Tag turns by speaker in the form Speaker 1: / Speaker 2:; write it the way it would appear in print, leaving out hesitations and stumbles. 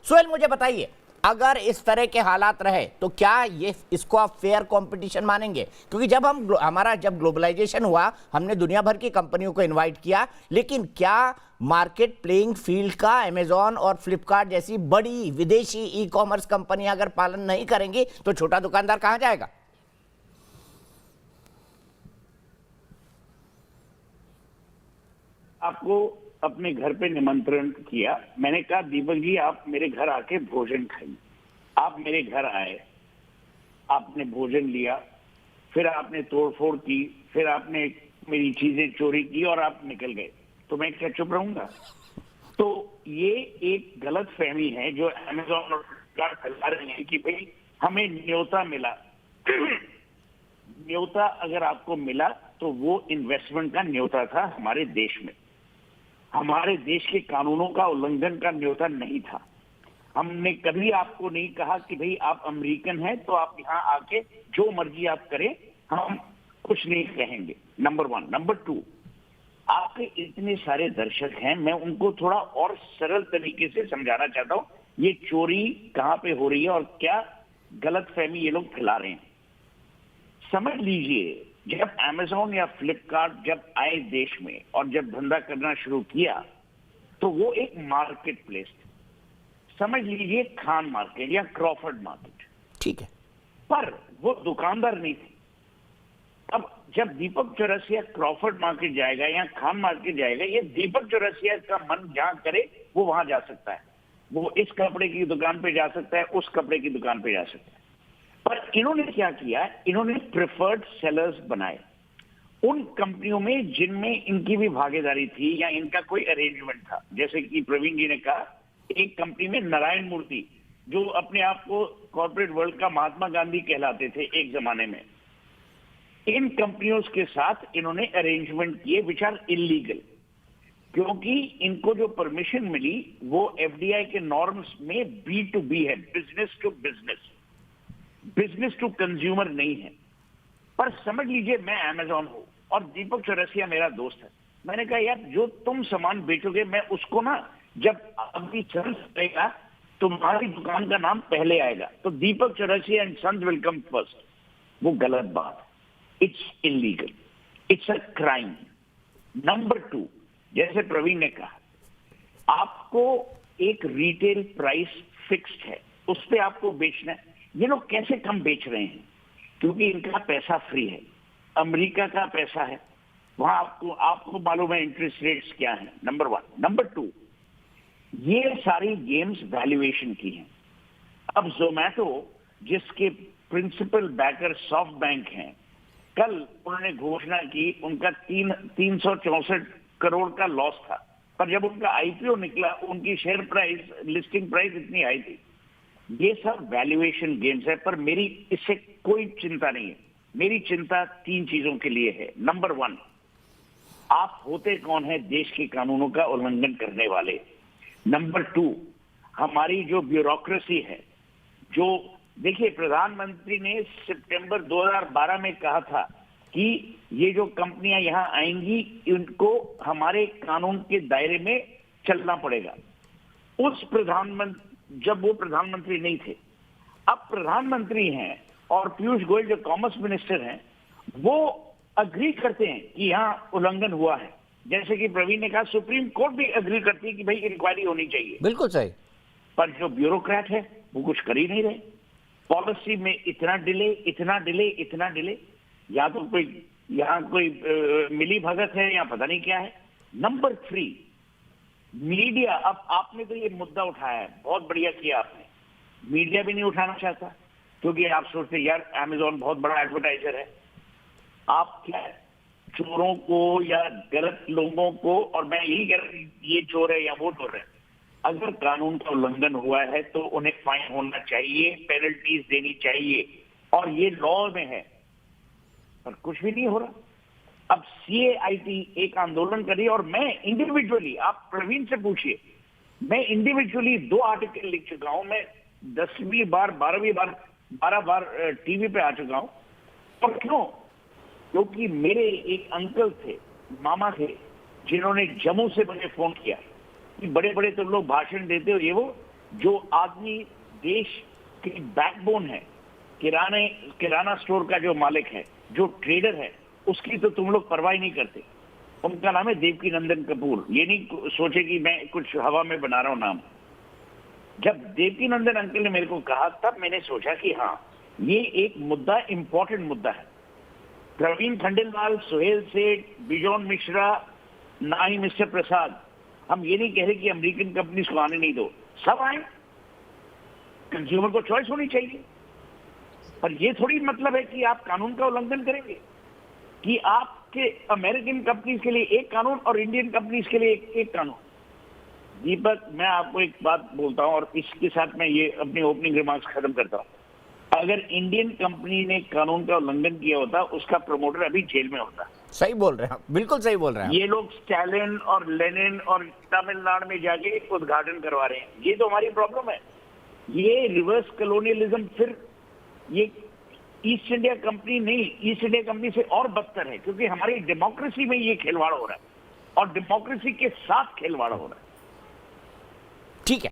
Speaker 1: सोहेल मुझे बताइए, अगर इस तरह के हालात रहे तो क्या ये इसको आप फेयर कंपटीशन मानेंगे? क्योंकि जब जब ग्लोबलाइजेशन हुआ, हमने दुनिया भर की कंपनियों को इनवाइट किया, लेकिन क्या मार्केट प्लेइंग फील्ड का अमेजॉन और फ्लिपकार्ट जैसी बड़ी विदेशी ई कॉमर्स कंपनियां अगर पालन नहीं करेंगी तो छोटा दुकानदार कहां जाएगा?
Speaker 2: आपको अपने घर पे निमंत्रण किया, मैंने कहा दीपक जी आप मेरे घर आके भोजन खाइए। आप मेरे घर आए, आपने भोजन लिया, फिर आपने तोड़फोड़ की, फिर आपने मेरी चीजें चोरी की और आप निकल गए, तो मैं क्या चुप रहूंगा? तो ये एक गलत फहमी है जो अमेजॉन और फ्लिपकार्ट फैला रहे हैं कि भाई हमें न्योता मिला। न्योता अगर आपको मिला तो वो इन्वेस्टमेंट का न्योता था हमारे देश में, हमारे देश के कानूनों का उल्लंघन का न्योता नहीं था। हमने कभी आपको नहीं कहा कि भाई आप अमेरिकन हैं तो आप यहाँ आके जो मर्जी आप करें, हम कुछ नहीं कहेंगे। Number one. नंबर टू, आपके इतने सारे दर्शक हैं, मैं उनको थोड़ा और सरल तरीके से समझाना चाहता हूं ये चोरी कहां पे हो रही है और क्या गलतफहमी ये लोग फैला रहे हैं। समझ लीजिए, जब अमेजॉन या फ्लिपकार्ट जब आए देश में और जब धंधा करना शुरू किया तो वो एक मार्केट प्लेस था, समझ लीजिए खान मार्केट या क्रॉफर्ड मार्केट,
Speaker 1: ठीक है,
Speaker 2: पर वो दुकानदार नहीं थे। अब जब दीपक चौरसिया क्रॉफर्ड मार्केट जाएगा या खान मार्केट जाएगा, ये दीपक चौरसिया का मन जहां करे वो वहां जा सकता है। वो इस कपड़े की दुकान पे जा सकता है, उस कपड़े की दुकान पे जा सकता है। पर इन्होंने क्या किया, इन्होंने प्रेफर्ड सेलर्स बनाए उन कंपनियों में जिनमें इनकी भी भागीदारी थी या इनका कोई अरेंजमेंट था। जैसे कि प्रवीण जी ने कहा, एक कंपनी में नारायण मूर्ति जो अपने आप को कॉर्पोरेट वर्ल्ड का महात्मा गांधी कहलाते थे एक जमाने में, इन कंपनियों के साथ इन्होंने अरेंजमेंट किए विच आर इलीगल, क्योंकि इनको जो परमिशन मिली वो एफडीआई के नॉर्म्स में B2B है, business to business, business to consumer नहीं है। पर समझ लीजिए मैं अमेजॉन हूं और दीपक चौरसिया मेरा दोस्त है, मैंने कहा यार जो तुम सामान बेचोगे मैं उसको ना, जब अभी चल सकेगा तुम्हारी दुकान का नाम पहले आएगा, तो Deepak Chaurasia and sons will come first. वो गलत बात है, it's illegal, it's a crime. Number two, जैसे प्रवीण ने कहा, आपको एक रिटेल प्राइस फिक्स्ड है, उस पर आपको बेचना है। ये लोग कैसे कम बेच रहे हैं? क्योंकि इनका पैसा फ्री है, अमेरिका का पैसा है, वहां आपको मालूम है इंटरेस्ट रेट्स क्या है, नंबर वन। नंबर टू, ये सारी गेम्स वैल्यूएशन की हैं। अब जोमैटो जिसके प्रिंसिपल बैकर सॉफ्ट बैंक हैं, कल उन्होंने घोषणा की उनका 364 करोड़ का लॉस था, पर जब उनका आईपीओ निकला उनकी शेयर प्राइस, लिस्टिंग प्राइस इतनी आई थी। ये सब वैल्यूएशन गेम्स है, पर मेरी इससे कोई चिंता नहीं है। मेरी चिंता तीन चीजों के लिए है। नंबर वन, आप होते कौन है देश के कानूनों का उल्लंघन करने वाले। नंबर टू, हमारी जो ब्यूरोक्रेसी है, जो देखिए प्रधानमंत्री ने सितंबर 2012 में कहा था कि ये जो कंपनियां यहां आएंगी इनको हमारे कानून के दायरे में चलना पड़ेगा। उस प्रधानमंत्री, जब वो प्रधानमंत्री नहीं थे, अब प्रधानमंत्री हैं और पीयूष गोयल जो कॉमर्स मिनिस्टर हैं वो अग्री करते हैं कि यहां उल्लंघन हुआ है। जैसे कि प्रवीण ने कहा, सुप्रीम कोर्ट भी अग्री करती है कि भाई इंक्वायरी होनी चाहिए।
Speaker 1: बिल्कुल सही।
Speaker 2: पर जो ब्यूरोक्रेट है वो कुछ कर ही नहीं रहे। पॉलिसी में इतना डिले, इतना डिले, इतना डिले, या तो कोई यहाँ कोई मिली भगत है या पता नहीं क्या है। Number three, media. अब आपने तो ये मुद्दा उठाया है, बहुत बढ़िया किया आपने। मीडिया भी नहीं उठाना चाहता क्योंकि आप सोचते यार अमेजॉन बहुत बड़ा एडवर्टाइजर है। आप क्या चोरों को या गलत लोगों को, और मैं यही कह रहा हूं ये चोर है या वो चोर है, अगर कानून का उल्लंघन हुआ है तो उन्हें फाइन होना चाहिए, पेनल्टीज देनी चाहिए, और ये लॉ में है, पर कुछ भी नहीं हो रहा। अब CAIT एक आंदोलन कर रही है और मैं इंडिविजुअली, आप प्रवीण से पूछिए, मैं इंडिविजुअली 2 आर्टिकल लिख चुका हूं। मैं 10वीं बार 12वीं बार 12 बार टीवी पे आ चुका हूं। और क्यों? क्योंकि मेरे एक अंकल थे, मामा थे, जिन्होंने जम्मू से मुझे फोन किया कि बड़े बड़े तुम लोग भाषण देते हो ये वो, जो आदमी देश की बैकबोन है, किराना स्टोर का जो मालिक है, जो ट्रेडर है, उसकी तो तुम लोग परवाह नहीं करते। उनका नाम है देवकी नंदन कपूर। ये नहीं सोचे कि मैं कुछ हवा में बना रहा हूं नाम। जब देवकी नंदन अंकल ने मेरे को कहा, तब मैंने सोचा कि हाँ, ये एक मुद्दा, इंपॉर्टेंट मुद्दा है। प्रवीण खंडेलवाल, सुहेल सेठ, बिजॉन मिश्रा, ना ही मिस्टर प्रसाद, हम ये नहीं कह रहे कि अमेरिकन कंपनीज को आने नहीं दो, सब आए, कंज्यूमर को चॉइस होनी चाहिए। पर ये थोड़ी मतलब है कि आप कानून का उल्लंघन करेंगे, कि आपके अमेरिकन कंपनीज के लिए एक कानून और इंडियन कंपनीज के लिए एक कानून। दीपक, मैं आपको एक बात बोलता हूं और इसके साथ मैं ये अपनी ओपनिंग रिमार्क्स खत्म करता हूं। अगर इंडियन कंपनी ने कानून का उल्लंघन किया होता, उसका प्रमोटर अभी जेल में होता।
Speaker 1: सही बोल रहे हैं, बिल्कुल सही बोल रहे हैं।
Speaker 2: ये लोग स्टालिन और लेनिन और तमिलनाडु में जाके उद्घाटन करवा रहे हैं। ये तो हमारी प्रॉब्लम है। ये रिवर्स कॉलोनियलिज्म, फिर ये ईस्ट इंडिया कंपनी नहीं, ईस्ट इंडिया कंपनी से और बदतर है, क्योंकि हमारी डेमोक्रेसी में ये खिलवाड़ हो रहा है और डेमोक्रेसी के साथ खिलवाड़ हो रहा है।
Speaker 1: ठीक है।